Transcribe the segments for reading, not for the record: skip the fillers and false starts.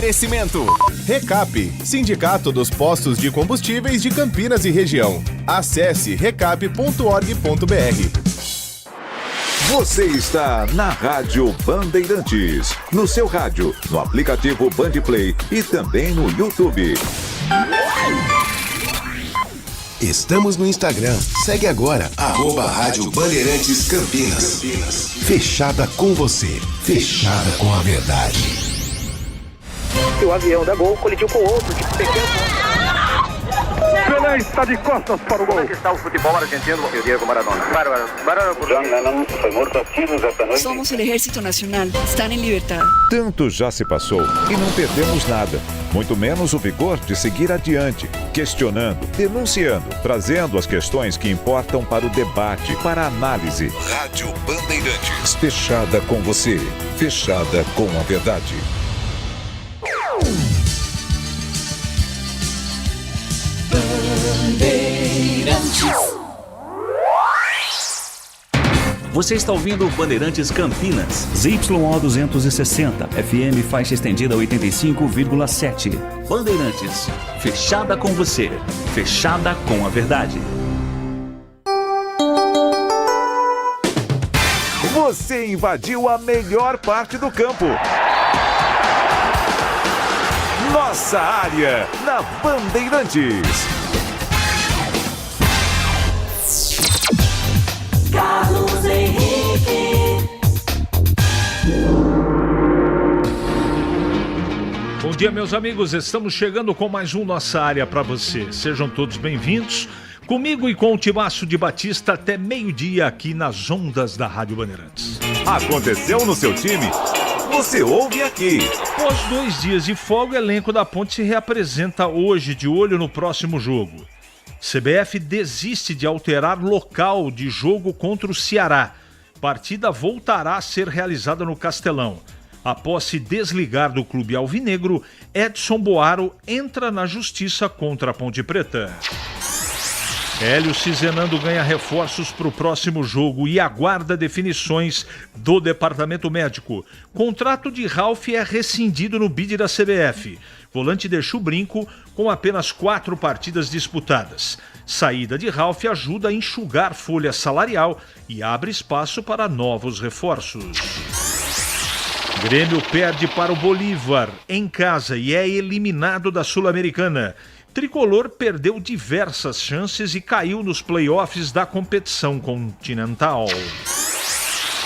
Oferecimento Recap, Sindicato dos Postos de Combustíveis de Campinas e Região. Acesse recap.org.br. Você está na Rádio Bandeirantes, no seu rádio, no aplicativo Bandplay e também no YouTube. Estamos no Instagram. Segue agora, @Rádio Bandeirantes Campinas. Fechada com você, fechada com a verdade. O avião da Gol colidiu com outro de pequeno. Pelé está de costas para o gol. Como é que está o futebol argentino e o Diego Maradona? Bárbaro. John Lennon foi morto a tiros esta noite. Somos o Ejército Nacional. Estão em liberdade. Tanto já se passou e não perdemos nada. Muito menos o vigor de seguir adiante, questionando, denunciando, trazendo as questões que importam para o debate, para a análise. Rádio Bandeirantes. Fechada com você. Fechada com a verdade. Você está ouvindo Bandeirantes Campinas, ZYO 260, FM faixa estendida 85,7. Bandeirantes, fechada com você, fechada com a verdade. Você invadiu a melhor parte do campo. Nossa área, na Bandeirantes. Carlos Henrique. Bom dia, meus amigos. Estamos chegando com mais um Nossa Área para você. Sejam todos bem-vindos. Comigo e com o Timaço de Batista até meio-dia aqui nas ondas da Rádio Bandeirantes. Aconteceu no seu time? Você ouve aqui. Após 2 dias de folga, o elenco da Ponte se reapresenta hoje, de olho no próximo jogo. CBF desiste de alterar local de jogo contra o Ceará. Partida voltará a ser realizada no Castelão. Após se desligar do clube alvinegro, Edson Boaro entra na justiça contra a Ponte Preta. Hélio Cizenando ganha reforços para o próximo jogo e aguarda definições do departamento médico. Contrato de Ralf é rescindido no bid da CBF. Volante deixa o brinco com apenas 4 partidas disputadas. Saída de Ralf ajuda a enxugar folha salarial e abre espaço para novos reforços. Grêmio perde para o Bolívar em casa e é eliminado da Sul-Americana. Tricolor perdeu diversas chances e caiu nos playoffs da competição continental.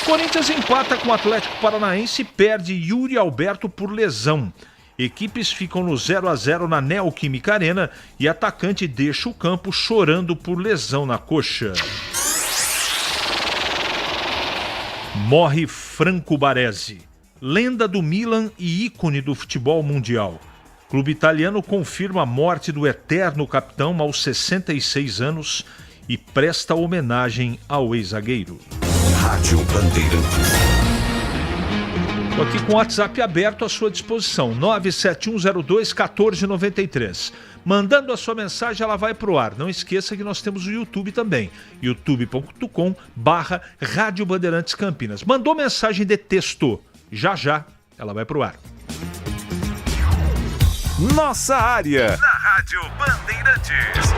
Corinthians empata com o Atlético Paranaense e perde Yuri Alberto por lesão. Equipes ficam no 0-0 na Neoquímica Arena e atacante deixa o campo chorando por lesão na coxa. Morre Franco Baresi, lenda do Milan e ícone do futebol mundial. Clube italiano confirma a morte do eterno capitão aos 66 anos e presta homenagem ao ex-zagueiro. Rádio Bandeirantes. Estou aqui com o WhatsApp aberto à sua disposição, 97102-1493. Mandando a sua mensagem, ela vai para o ar. Não esqueça que nós temos o YouTube também, youtube.com/Rádio Bandeirantes Campinas. Mandou mensagem de texto, já ela vai para o ar. Nossa área, na Rádio Bandeirantes.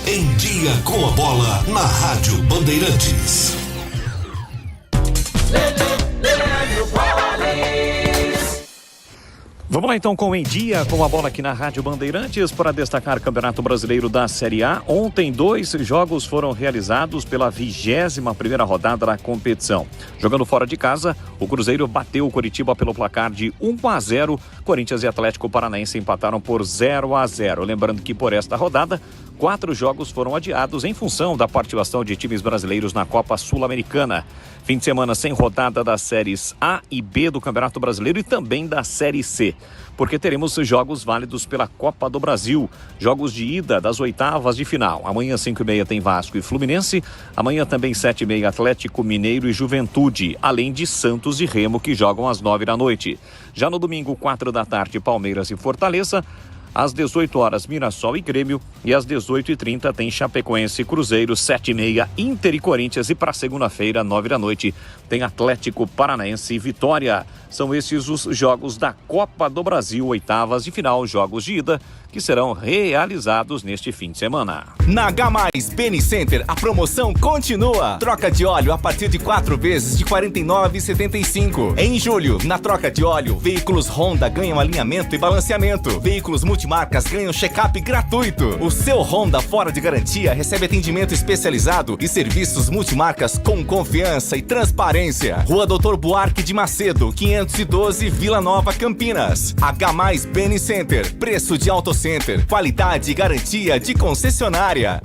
Em dia com a bola, na Rádio Bandeirantes. Vamos lá então com Em Dia, com a bola aqui na Rádio Bandeirantes para destacar o Campeonato Brasileiro da Série A. Ontem 2 jogos foram realizados pela 21ª rodada da competição. Jogando fora de casa, o Cruzeiro bateu o Coritiba pelo placar de 1-0. Corinthians e Atlético Paranaense empataram por 0-0. Lembrando que por esta rodada, 4 jogos foram adiados em função da participação de times brasileiros na Copa Sul-Americana. Fim de semana sem rodada das séries A e B do Campeonato Brasileiro e também da Série C, porque teremos jogos válidos pela Copa do Brasil, jogos de ida das oitavas de final. Amanhã 5h30 tem Vasco e Fluminense, amanhã também 7h30 Atlético Mineiro e Juventude, além de Santos e Remo que jogam às 9 da noite. Já no domingo 4 da tarde Palmeiras e Fortaleza, Às 18 horas, Mirassol e Grêmio. E às 18h30 tem Chapecoense e Cruzeiro, 7h30, Inter e Corinthians. E para segunda-feira, 9 da noite, tem Atlético Paranaense e Vitória. São esses os jogos da Copa do Brasil, oitavas de final, jogos de ida, que serão realizados neste fim de semana. Na H+ Beni Center, a promoção continua. Troca de óleo a partir de 4 vezes de R$ 49,75. Em julho, na troca de óleo, veículos Honda ganham alinhamento e balanceamento. Veículos multimarcas ganham check-up gratuito. O seu Honda fora de garantia recebe atendimento especializado e serviços multimarcas com confiança e transparência. Rua Doutor Buarque de Macedo, 512, Vila Nova, Campinas. H+ Beni Center, preço de Auto Center, qualidade e garantia de concessionária.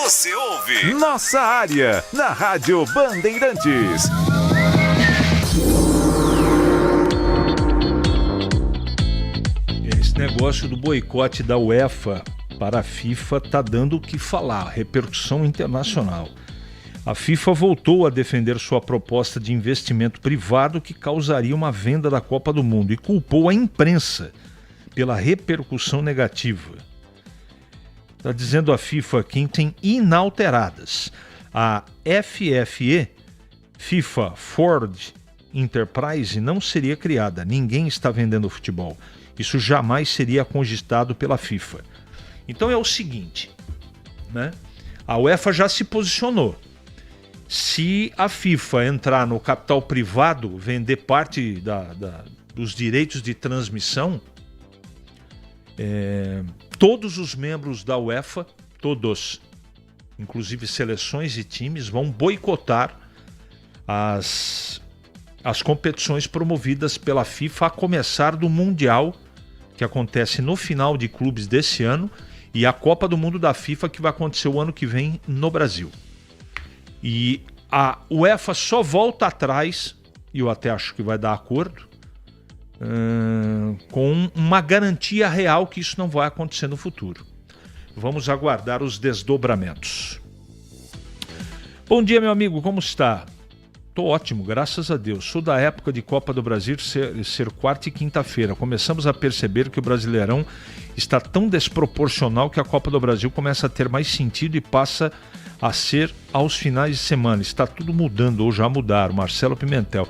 Você ouve Nossa Área, na Rádio Bandeirantes. Esse negócio do boicote da UEFA para a FIFA está dando o que falar, repercussão internacional. A FIFA voltou a defender sua proposta de investimento privado que causaria uma venda da Copa do Mundo e culpou a imprensa pela repercussão negativa. Está dizendo a FIFA aqui tem inalteradas. A FFE, FIFA Ford Enterprise, não seria criada. Ninguém está vendendo futebol. Isso jamais seria cogitado pela FIFA. Então é o seguinte, né? A UEFA já se posicionou. Se a FIFA entrar no capital privado, vender parte dos direitos de transmissão, todos os membros da UEFA, todos, inclusive seleções e times, vão boicotar as competições promovidas pela FIFA, a começar do Mundial, que acontece no final de clubes desse ano, e a Copa do Mundo da FIFA, que vai acontecer o ano que vem no Brasil. E a UEFA só volta atrás, e eu até acho que vai dar acordo, com uma garantia real que isso não vai acontecer no futuro. Vamos aguardar os desdobramentos. Bom dia, meu amigo, como está? Tô ótimo, graças a Deus. Sou da época de Copa do Brasil ser quarta e quinta-feira. Começamos a perceber que o Brasileirão está tão desproporcional que a Copa do Brasil começa a ter mais sentido e passa a ser aos finais de semana. Está tudo mudando, ou já mudaram. Marcelo Pimentel.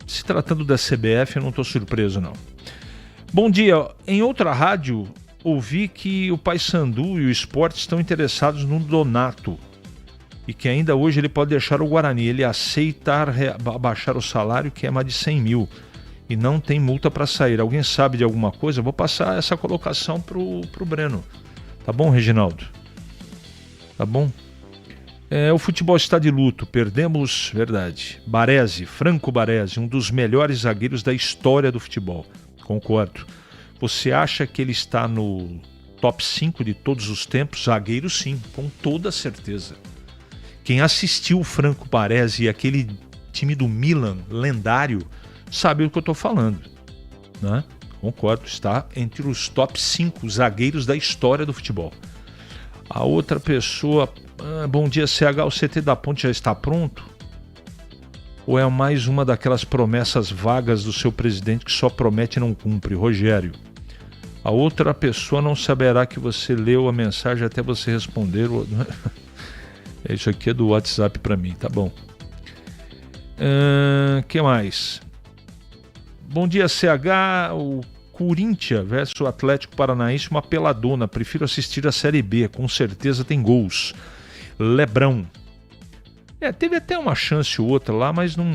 Se tratando da CBF, eu não estou surpreso, não. Bom dia. Em outra rádio, ouvi que o Paysandu e o Sport estão interessados no Donato e que ainda hoje ele pode deixar o Guarani. Ele aceita abaixar o salário, que é mais de 100 mil, e não tem multa para sair. Alguém sabe de alguma coisa? Vou passar essa colocação pro Breno. Tá bom, Reginaldo? Tá bom? O futebol está de luto, perdemos, verdade, Baresi, Franco Baresi, um dos melhores zagueiros da história do futebol. Concordo. Você acha que ele está no top 5 de todos os tempos? Zagueiro, sim, com toda certeza. Quem assistiu o Franco Baresi e aquele time do Milan, lendário, sabe o que eu estou falando, né? Concordo, está entre os top 5 zagueiros da história do futebol. A outra pessoa... bom dia, CH, o CT da Ponte já está pronto? Ou é mais uma daquelas promessas vagas do seu presidente que só promete e não cumpre? Rogério. A outra pessoa não saberá que você leu a mensagem até você responder. Isso aqui é do WhatsApp para mim, tá bom. Que mais? Bom dia, CH, o Corinthians versus o Atlético Paranaense, uma peladona. Prefiro assistir a Série B, com certeza tem gols. Lebrão. Teve até uma chance ou outra lá, mas não...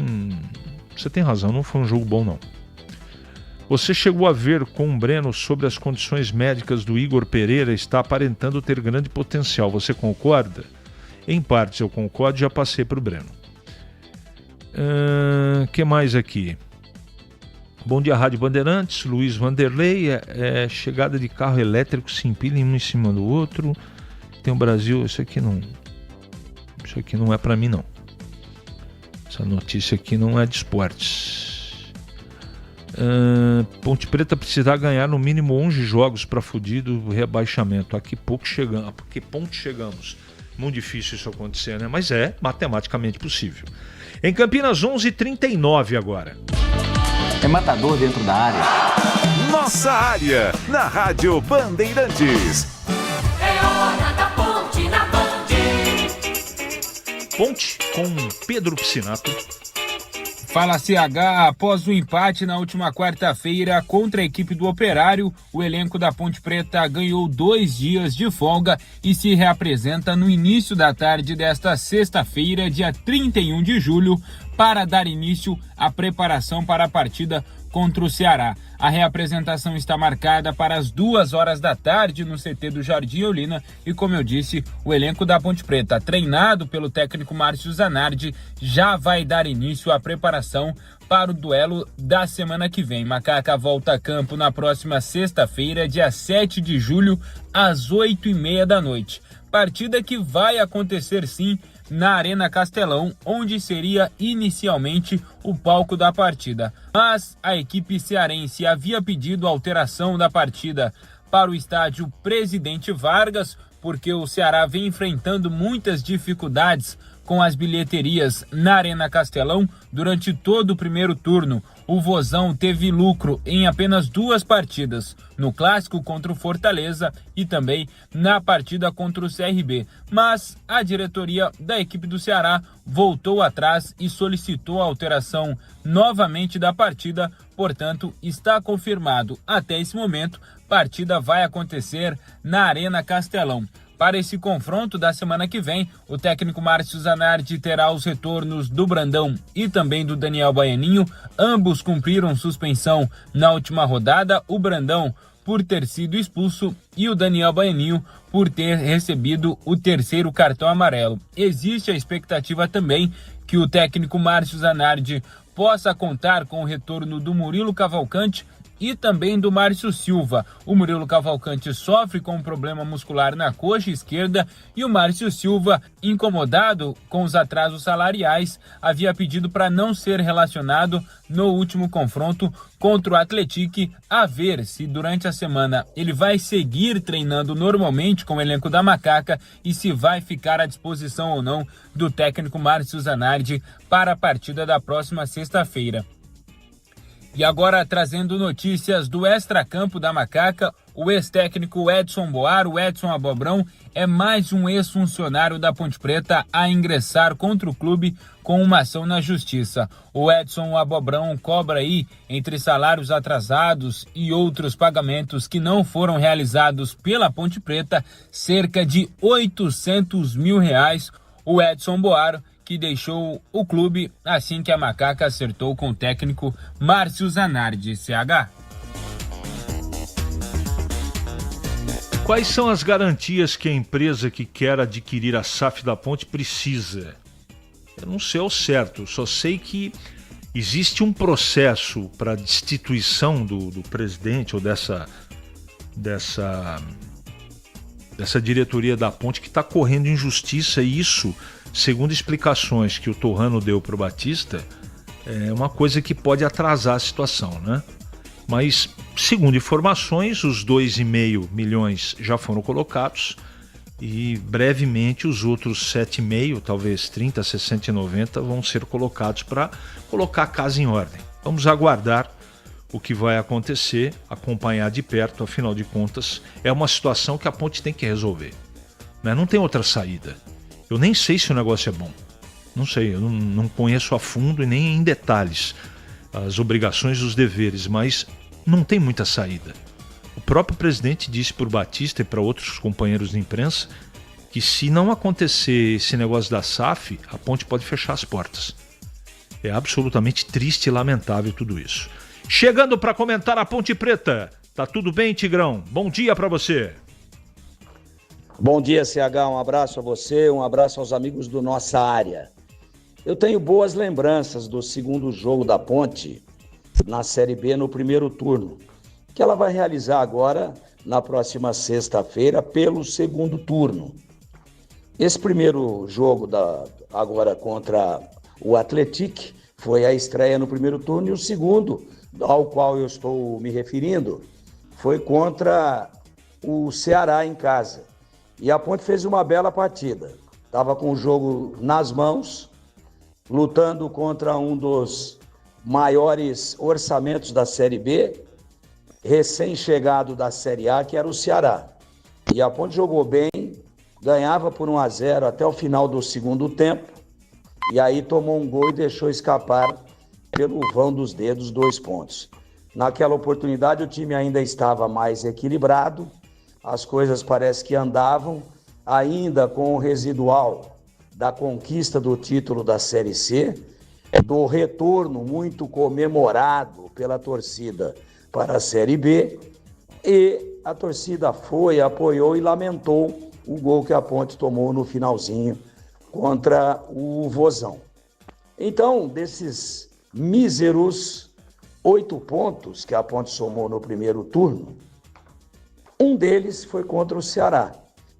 Você tem razão, não foi um jogo bom, não. Você chegou a ver com o Breno sobre as condições médicas do Igor Pereira, está aparentando ter grande potencial. Você concorda? Em partes eu concordo, já passei para o Breno. Que mais aqui? Bom dia, Rádio Bandeirantes, Luiz Vanderlei. Chegada de carro elétrico se empilha um em cima do outro. Tem o Brasil, isso aqui não é para mim, não. Essa notícia aqui não é de esportes. Ponte Preta precisará ganhar no mínimo 11 jogos para fugir do rebaixamento. A que ponto chegamos? Muito difícil isso acontecer, né? Mas é matematicamente possível. Em Campinas, 11h39 agora. É matador dentro da área. Nossa área, na Rádio Bandeirantes. É hora da Ponte na Band. Ponte com Pedro Piscinato. Fala CH, após o empate na última quarta-feira contra a equipe do Operário, o elenco da Ponte Preta ganhou 2 dias de folga e se reapresenta no início da tarde desta sexta-feira, dia 31 de julho, para dar início à preparação para a partida contra o Ceará. A reapresentação está marcada para as 2h da tarde no CT do Jardim Olinda e, como eu disse, o elenco da Ponte Preta, treinado pelo técnico Márcio Zanardi, já vai dar início à preparação para o duelo da semana que vem. Macaca volta a campo na próxima sexta-feira, dia 7 de julho, às 8h30 da noite. Partida que vai acontecer sim na Arena Castelão, onde seria inicialmente o palco da partida. Mas a equipe cearense havia pedido alteração da partida para o estádio Presidente Vargas, porque o Ceará vem enfrentando muitas dificuldades com as bilheterias na Arena Castelão durante todo o primeiro turno. O Vozão teve lucro em apenas 2 partidas, no clássico contra o Fortaleza e também na partida contra o CRB. Mas a diretoria da equipe do Ceará voltou atrás e solicitou a alteração novamente da partida, portanto está confirmado até esse momento, partida vai acontecer na Arena Castelão. Para esse confronto da semana que vem, o técnico Márcio Zanardi terá os retornos do Brandão e também do Daniel Baianinho. Ambos cumpriram suspensão na última rodada, o Brandão por ter sido expulso e o Daniel Baianinho por ter recebido o 3º cartão amarelo. Existe a expectativa também que o técnico Márcio Zanardi possa contar com o retorno do Murilo Cavalcante e também do Márcio Silva. O Murilo Cavalcante sofre com um problema muscular na coxa esquerda e o Márcio Silva, incomodado com os atrasos salariais, havia pedido para não ser relacionado no último confronto contra o Atlético, a ver se durante a semana ele vai seguir treinando normalmente com o elenco da Macaca e se vai ficar à disposição ou não do técnico Márcio Zanardi para a partida da próxima sexta-feira. E agora, trazendo notícias do extracampo da Macaca, o ex-técnico Edson Boar, o Edson Abobrão, é mais um ex-funcionário da Ponte Preta a ingressar contra o clube com uma ação na justiça. O Edson Abobrão cobra aí, entre salários atrasados e outros pagamentos que não foram realizados pela Ponte Preta, cerca de R$800 mil. O Edson Boar, que deixou o clube assim que a Macaca acertou com o técnico Márcio Zanardi. CH. Quais são as garantias que a empresa que quer adquirir a SAF da Ponte precisa? Eu não sei ao certo, só sei que existe um processo para destituição do presidente ou dessa diretoria da Ponte que está correndo em justiça, e isso, segundo explicações que o Torrano deu para o Batista, é uma coisa que pode atrasar a situação, né? Mas, segundo informações, os 2,5 milhões já foram colocados e brevemente os outros 7,5, talvez 30, 60 e 90, vão ser colocados para colocar a casa em ordem. Vamos aguardar o que vai acontecer, acompanhar de perto, afinal de contas, é uma situação que a Ponte tem que resolver, né? Não tem outra saída. Eu nem sei se o negócio é bom. Não sei, eu não conheço a fundo e nem em detalhes as obrigações e os deveres, mas não tem muita saída. O próprio presidente disse para o Batista e para outros companheiros de imprensa que se não acontecer esse negócio da SAF, a Ponte pode fechar as portas. É absolutamente triste e lamentável tudo isso. Chegando para comentar a Ponte Preta. Tá tudo bem, Tigrão? Bom dia para você. Bom dia, CH, um abraço a você, um abraço aos amigos do Nossa Área. Eu tenho boas lembranças do segundo jogo da Ponte na Série B no primeiro turno, que ela vai realizar agora na próxima sexta-feira pelo segundo turno. Esse primeiro jogo agora contra o Atlético foi a estreia no primeiro turno, e o segundo, ao qual eu estou me referindo, foi contra o Ceará em casa. E a Ponte fez uma bela partida. Estava com o jogo nas mãos, lutando contra um dos maiores orçamentos da Série B, recém-chegado da Série A, que era o Ceará. E a Ponte jogou bem, ganhava por 1-0 até o final do segundo tempo, e aí tomou um gol e deixou escapar pelo vão dos dedos 2 pontos. Naquela oportunidade o time ainda estava mais equilibrado, as coisas parece que andavam, ainda com o residual da conquista do título da Série C, do retorno muito comemorado pela torcida para a Série B, e a torcida foi, apoiou e lamentou o gol que a Ponte tomou no finalzinho contra o Vozão. Então, desses míseros 8 pontos que a Ponte somou no primeiro turno, um deles foi contra o Ceará.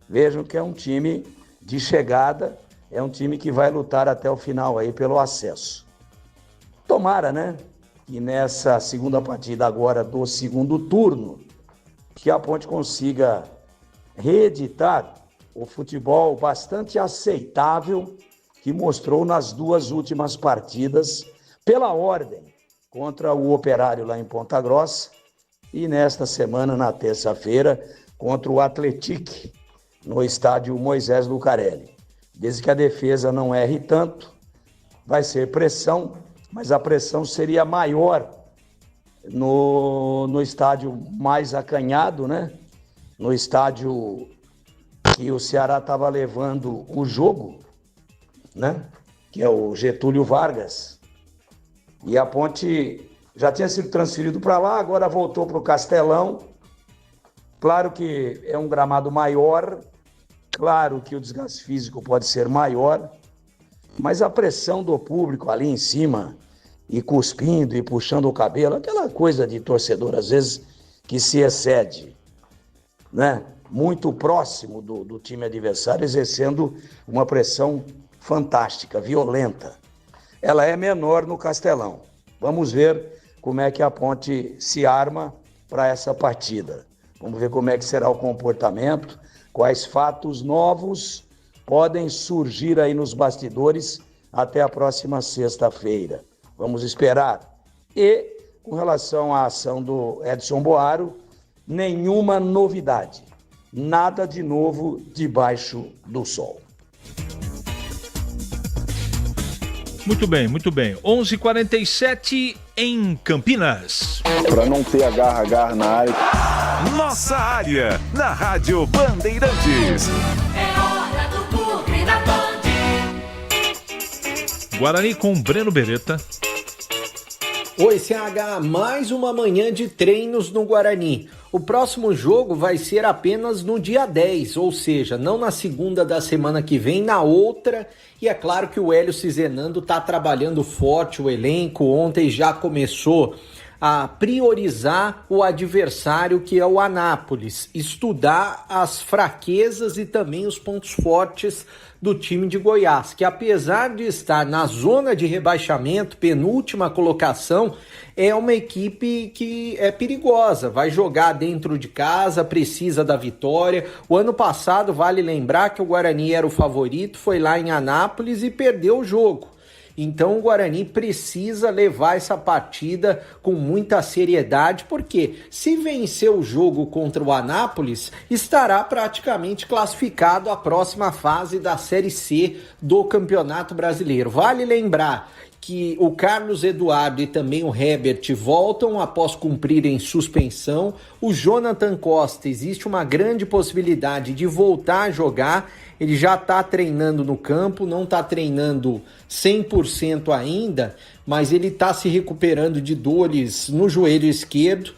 Vejam que é um time de chegada, é um time que vai lutar até o final aí pelo acesso. Tomara, né, que nessa segunda partida agora do segundo turno, que a Ponte consiga reeditar o futebol bastante aceitável que mostrou nas 2 últimas partidas, pela ordem, contra o Operário lá em Ponta Grossa e nesta semana, na terça-feira, contra o Atlético, no estádio Moisés Lucarelli. Desde que a defesa não erre tanto, vai ser pressão, mas a pressão seria maior no estádio mais acanhado, né? No estádio que o Ceará estava levando o jogo, né? Que é o Getúlio Vargas. E a Ponte já tinha sido transferido para lá, agora voltou para o Castelão. Claro que é um gramado maior, claro que o desgaste físico pode ser maior, mas a pressão do público ali em cima, e cuspindo e puxando o cabelo, aquela coisa de torcedor, às vezes, que se excede, né? Muito próximo do time adversário, exercendo uma pressão fantástica, violenta. Ela é menor no Castelão. Vamos ver como é que a Ponte se arma para essa partida. Vamos ver como é que será o comportamento, quais fatos novos podem surgir aí nos bastidores até a próxima sexta-feira. Vamos esperar. E, com relação à ação do Edson Boaro, nenhuma novidade. Nada de novo debaixo do sol. Muito bem, muito bem. 11h47 em Campinas. Para não ter agarra na área. Nossa área, na Rádio Bandeirantes. É hora do Bugre na Band. Guarani com Breno Beretta. Oi, CH, mais uma manhã de treinos no Guarani. O próximo jogo vai ser apenas no dia 10, ou seja, não na segunda da semana que vem, na outra. E é claro que o Hélio Cizenando está trabalhando forte o elenco. Ontem já começou a priorizar o adversário, que é o Anápolis, estudar as fraquezas e também os pontos fortes do time de Goiás, que apesar de estar na zona de rebaixamento, penúltima colocação, é uma equipe que é perigosa, vai jogar dentro de casa, precisa da vitória. O ano passado, vale lembrar que o Guarani era o favorito, foi lá em Anápolis e perdeu o jogo. Então o Guarani precisa levar essa partida com muita seriedade, porque se vencer o jogo contra o Anápolis, estará praticamente classificado à próxima fase da Série C do Campeonato Brasileiro. Vale lembrar que o Carlos Eduardo e também o Herbert voltam após cumprirem suspensão. O Jonathan Costa, existe uma grande possibilidade de voltar a jogar. Ele já está treinando no campo, não está treinando 100% ainda, mas ele está se recuperando de dores no joelho esquerdo.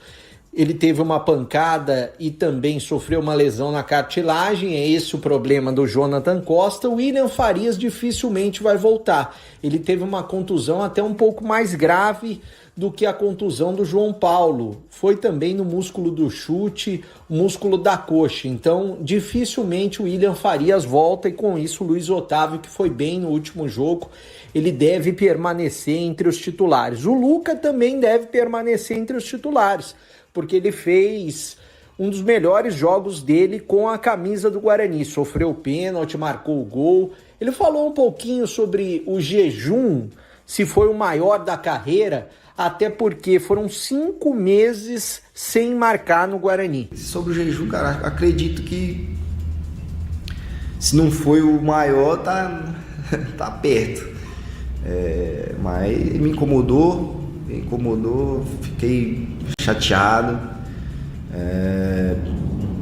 Ele teve uma pancada e também sofreu uma lesão na cartilagem, é esse o problema do Jonathan Costa. O William Farias dificilmente vai voltar. Ele teve uma contusão até um pouco mais grave do que a contusão do João Paulo. Foi também no músculo do chute, músculo da coxa. Então, dificilmente o William Farias volta e com isso o Luiz Otávio, que foi bem no último jogo, ele deve permanecer entre os titulares. O Luca também deve permanecer entre os titulares, porque ele fez um dos melhores jogos dele com a camisa do Guarani. Sofreu pênalti, marcou o gol. Ele falou um pouquinho sobre o jejum, se foi o maior da carreira, até porque foram 5 meses sem marcar no Guarani. Sobre o jejum, cara, acredito que se não foi o maior, tá perto. Mas me incomodou, fiquei chateado.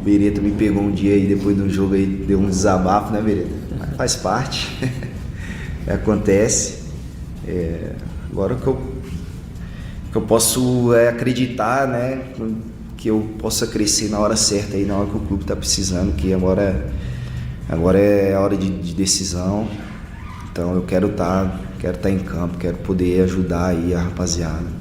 Bereta me pegou um dia aí, depois de um jogo aí, deu um desabafo, né, Bereta? Mas faz parte, acontece. Agora o que eu posso acreditar, né, que eu possa crescer na hora certa, aí, na hora que o clube está precisando, que agora é a hora de decisão. Então eu quero estar em campo, quero poder ajudar aí a rapaziada.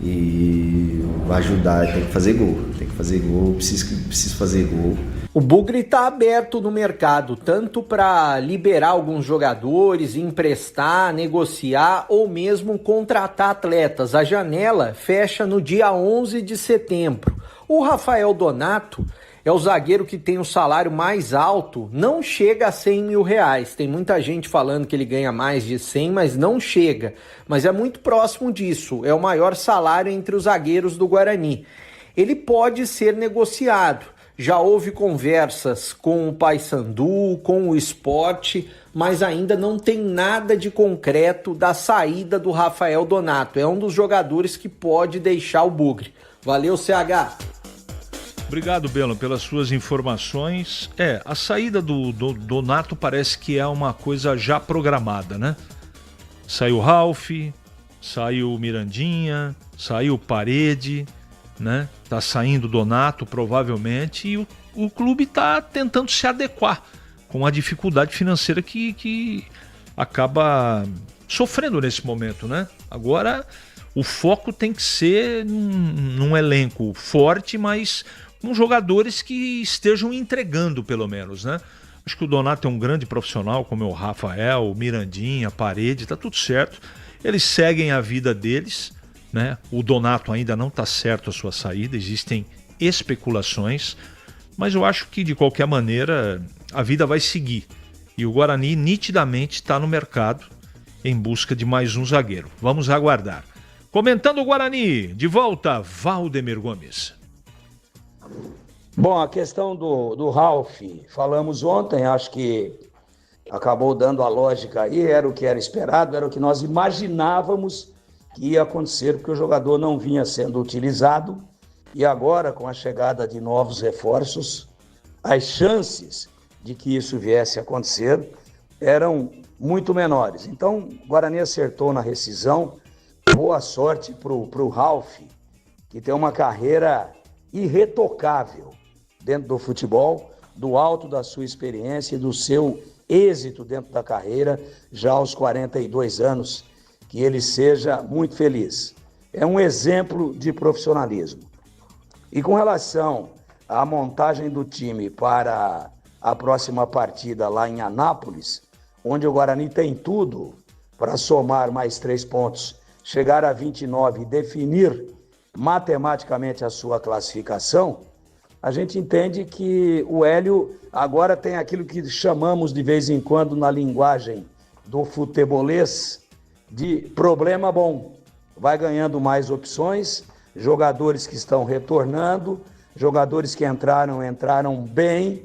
E vai ajudar, tem que fazer gol, preciso fazer gol. O Bugre está aberto no mercado, tanto para liberar alguns jogadores, emprestar, negociar ou mesmo contratar atletas. A janela fecha no dia 11 de setembro. O Rafael Donato é o zagueiro que tem o salário mais alto, não chega a 100 mil reais. Tem muita gente falando que ele ganha mais de 100, mas não chega. Mas é muito próximo disso, é o maior salário entre os zagueiros do Guarani. Ele pode ser negociado. Já houve conversas com o Paysandu, com o Sport, mas ainda não tem nada de concreto da saída do Rafael Donato. É um dos jogadores que pode deixar o Bugre. Valeu, CH! Obrigado, Belo, pelas suas informações. A saída do Donato parece que é uma coisa já programada, né? Saiu o Ralf, saiu o Mirandinha, saiu o Parede, né? Tá saindo o Donato, provavelmente, e o clube tá tentando se adequar com a dificuldade financeira que acaba sofrendo nesse momento, né? Agora, o foco tem que ser num elenco forte, mas com jogadores que estejam entregando, pelo menos, né? Acho que o Donato é um grande profissional, como é o Rafael, o Mirandinha, a Parede, tá tudo certo. Eles seguem a vida deles, né? O Donato ainda não tá certo a sua saída, existem especulações, mas eu acho que, de qualquer maneira, a vida vai seguir. E o Guarani nitidamente está no mercado em busca de mais um zagueiro. Vamos aguardar. Comentando o Guarani, de volta, Valdemir Gomes. Bom, a questão do Ralf, falamos ontem, acho que acabou dando a lógica aí, era o que era esperado, era o que nós imaginávamos que ia acontecer, porque o jogador não vinha sendo utilizado, e agora, com a chegada de novos reforços, as chances de que isso viesse a acontecer eram muito menores. Então, o Guarani acertou na rescisão. Boa sorte pro Ralf, que tem uma carreira irretocável dentro do futebol, do alto da sua experiência e do seu êxito dentro da carreira, já aos 42 anos, que ele seja muito feliz. É um exemplo de profissionalismo. E com relação à montagem do time para a próxima partida lá em Anápolis, onde o Guarani tem tudo para somar mais 3 pontos, chegar a 29 e definir matematicamente a sua classificação, a gente entende que o Hélio agora tem aquilo que chamamos de vez em quando na linguagem do futebolês de problema bom. Vai ganhando mais opções, jogadores que estão retornando, jogadores que entraram bem,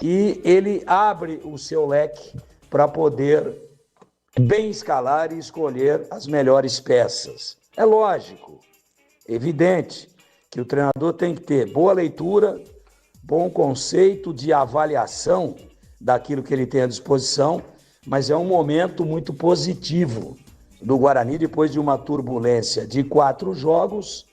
e ele abre o seu leque para poder bem escalar e escolher as melhores peças. É lógico, evidente, que o treinador tem que ter boa leitura, bom conceito de avaliação daquilo que ele tem à disposição, mas é um momento muito positivo do Guarani, depois de uma turbulência de 4 jogos,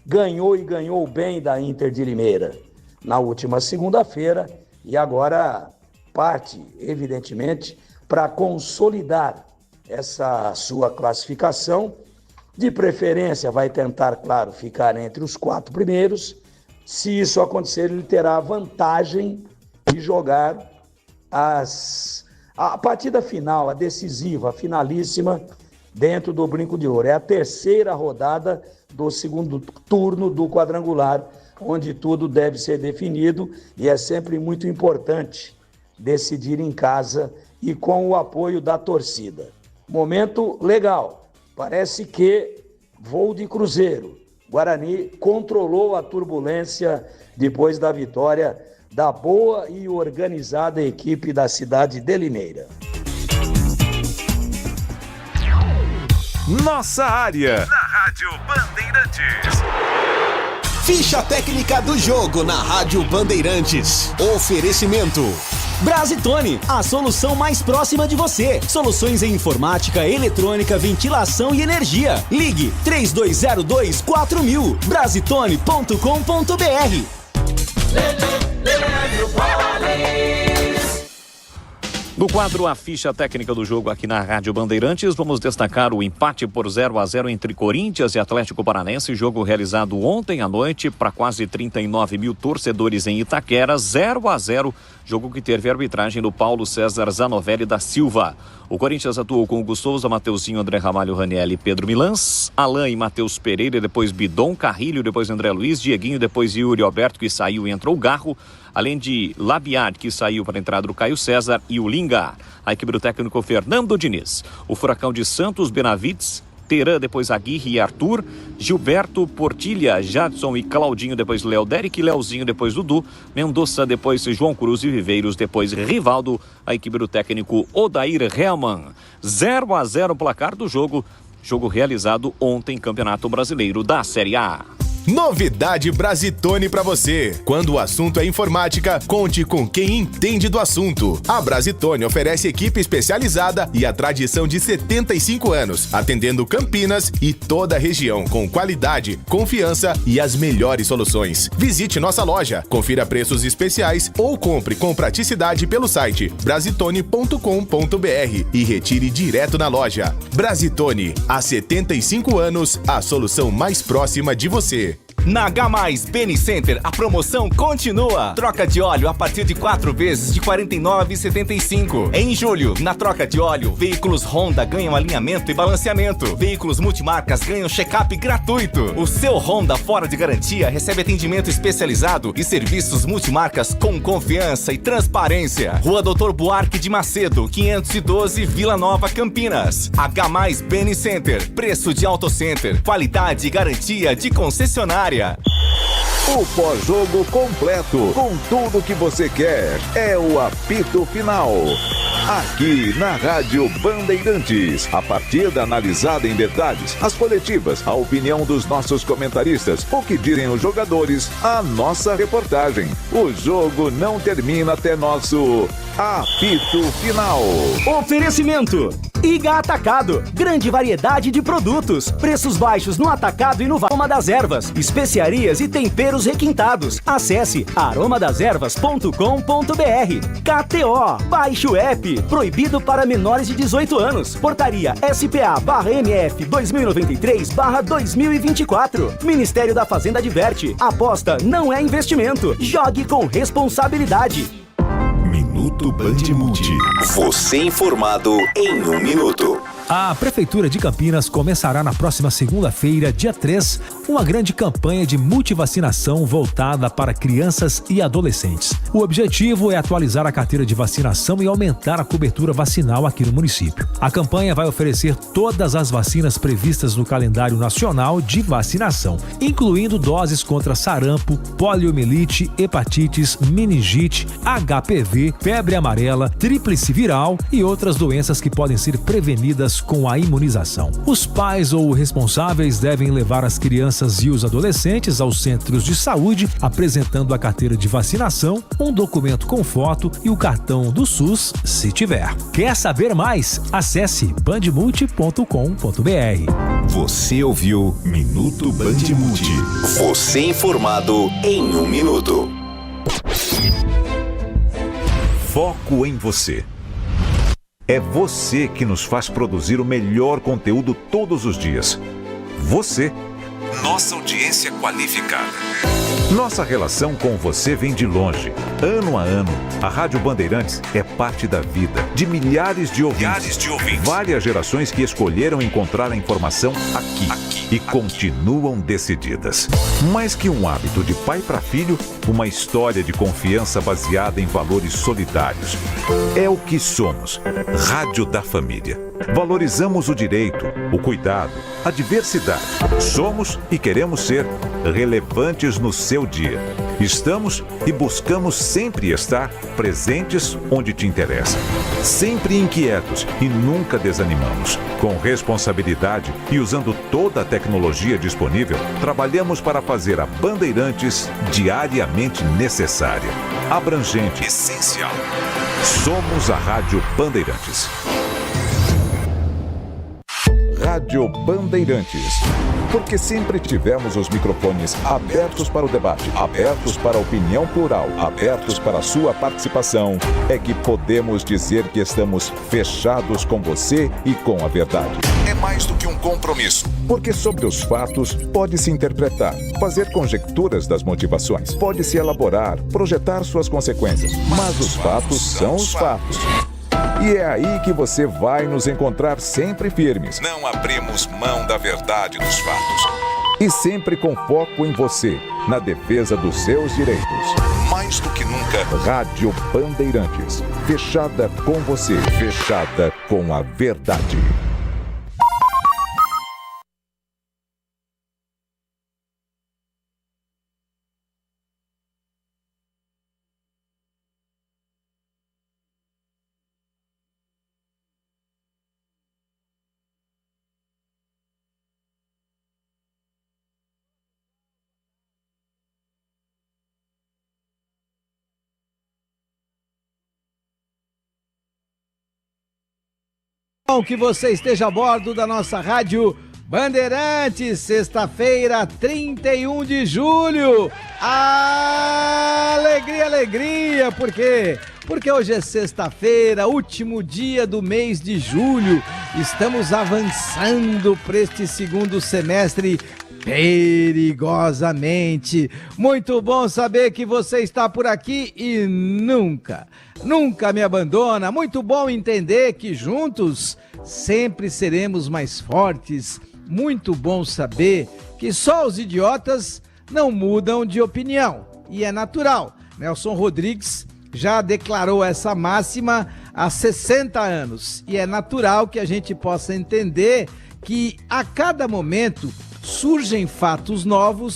ganhou e ganhou bem da Inter de Limeira na última segunda-feira, e agora parte, evidentemente, para consolidar essa sua classificação. De preferência, vai tentar, claro, ficar entre os 4 primeiros. Se isso acontecer, ele terá a vantagem de jogar a partida final, a decisiva, a finalíssima, dentro do Brinco de Ouro. É a 3ª rodada do segundo turno do quadrangular, onde tudo deve ser definido, e é sempre muito importante decidir em casa e com o apoio da torcida. Momento legal. Parece que voo de cruzeiro. Guarani controlou a turbulência depois da vitória da boa e organizada equipe da cidade de Limeira. Nossa área, na Rádio Bandeirantes. Ficha técnica do jogo na Rádio Bandeirantes. Oferecimento Brasitone, a solução mais próxima de você. Soluções em informática, eletrônica, ventilação e energia. Ligue 3202-4000. Brasitone.com.br. No quadro A Ficha Técnica do Jogo aqui na Rádio Bandeirantes, vamos destacar o empate por 0-0 entre Corinthians e Atlético Paranaense, jogo realizado ontem à noite para quase 39 mil torcedores em Itaquera, 0-0, jogo que teve a arbitragem do Paulo César Zanovelli da Silva. O Corinthians atuou com Hugo Souza, Mateuzinho, André Ramalho, Ranieri e Pedro Milans, Alain e Matheus Pereira, depois Bidon, Carrilho, depois André Luiz, Dieguinho, depois Yuri Alberto, que saiu e entrou Garro, além de Labiad, que saiu para a entrada do Caio César, e o Lingar. A equipe do técnico Fernando Diniz. O Furacão de Santos, Benavides, Teran, depois Aguirre e Arthur, Gilberto, Portilha, Jadson e Claudinho, depois Léo Derek, Leozinho, depois Dudu, Mendonça, depois João Cruz e Viveiros, depois Rivaldo. A equipe do técnico Odair Helman. 0-0 placar do jogo. Jogo realizado ontem, Campeonato Brasileiro da Série A. Novidade Brasitone pra você. Quando o assunto é informática, conte com quem entende do assunto. A Brasitone oferece equipe especializada e a tradição de 75 anos, atendendo Campinas e toda a região com qualidade, confiança e as melhores soluções. Visite nossa loja, confira preços especiais ou compre com praticidade pelo site brasitone.com.br e retire direto na loja. Brasitone, há 75 anos, a solução mais próxima de você. Na H+ Beni Center, a promoção continua. Troca de óleo a partir de 4 vezes de R$ 49,75. Em julho, na troca de óleo, veículos Honda ganham alinhamento e balanceamento. Veículos multimarcas ganham check-up gratuito. O seu Honda fora de garantia recebe atendimento especializado e serviços multimarcas com confiança e transparência. Rua Doutor Buarque de Macedo, 512, Vila Nova, Campinas. H+ Beni Center, preço de Auto Center, qualidade e garantia de concessionária. O pós-jogo completo, com tudo que você quer, é o apito final. Aqui na Rádio Bandeirantes, a partida analisada em detalhes, as coletivas, a opinião dos nossos comentaristas, o que dizem os jogadores, a nossa reportagem. O jogo não termina até nosso apito final. Oferecimento Iga Atacado, grande variedade de produtos, preços baixos no atacado e no Aroma das Ervas, especiarias e temperos requintados. Acesse aromadeservas.com.br. KTO, baixe o app, proibido para menores de 18 anos. Portaria SPA/MF 2093/2024. Ministério da Fazenda adverte, aposta não é investimento, jogue com responsabilidade. Minuto Bandimulti. Você informado em 1 minuto. A Prefeitura de Campinas começará na próxima segunda-feira, dia 3, uma grande campanha de multivacinação voltada para crianças e adolescentes. O objetivo é atualizar a carteira de vacinação e aumentar a cobertura vacinal aqui no município. A campanha vai oferecer todas as vacinas previstas no calendário nacional de vacinação, incluindo doses contra sarampo, poliomielite, hepatites, meningite, HPV, febre amarela, tríplice viral e outras doenças que podem ser prevenidas com a imunização. Os pais ou responsáveis devem levar as crianças e os adolescentes aos centros de saúde, apresentando a carteira de vacinação, um documento com foto e o cartão do SUS, se tiver. Quer saber mais? Acesse bandmulti.com.br. Você ouviu Minuto Bandimulti. Você informado em 1 minuto. Foco em você. É você que nos faz produzir o melhor conteúdo todos os dias. Você, nossa audiência qualificada. Nossa relação com você vem de longe. Ano a ano, a Rádio Bandeirantes é parte da vida de milhares de ouvintes. Várias gerações que escolheram encontrar a informação aqui e continuam decididas. Mais que um hábito de pai para filho, uma história de confiança baseada em valores solidários. É o que somos. Rádio da Família. Valorizamos o direito, o cuidado, a diversidade. Somos e queremos ser relevantes no seu dia. Estamos e buscamos sempre estar presentes onde te interessa. Sempre inquietos e nunca desanimamos. Com responsabilidade e usando toda a tecnologia disponível, trabalhamos para fazer a Bandeirantes diariamente necessária, abrangente, essencial. Somos a Rádio Bandeirantes. Rádio Bandeirantes. Porque sempre tivemos os microfones abertos para o debate, abertos para a opinião plural, abertos para a sua participação, é que podemos dizer que estamos fechados com você e com a verdade. É mais do que um compromisso. Porque sobre os fatos pode-se interpretar, fazer conjecturas das motivações, pode-se elaborar, projetar suas consequências. Mas os fatos são os fatos. E é aí que você vai nos encontrar sempre firmes. Não abrimos mão da verdade dos fatos. E sempre com foco em você, na defesa dos seus direitos. Mais do que nunca, Rádio Bandeirantes. Fechada com você, fechada com a verdade. Bom que você esteja a bordo da nossa Rádio Bandeirantes, sexta-feira, 31 de julho. Alegria, alegria, por quê? Porque hoje é sexta-feira, último dia do mês de julho. Estamos avançando para este segundo semestre perigosamente. Muito bom saber que você está por aqui e nunca me abandona. Muito bom entender que juntos sempre seremos mais fortes. Muito bom saber que só os idiotas não mudam de opinião. E é natural. Nelson Rodrigues já declarou essa máxima há 60 anos. E é natural que a gente possa entender que a cada momento surgem fatos novos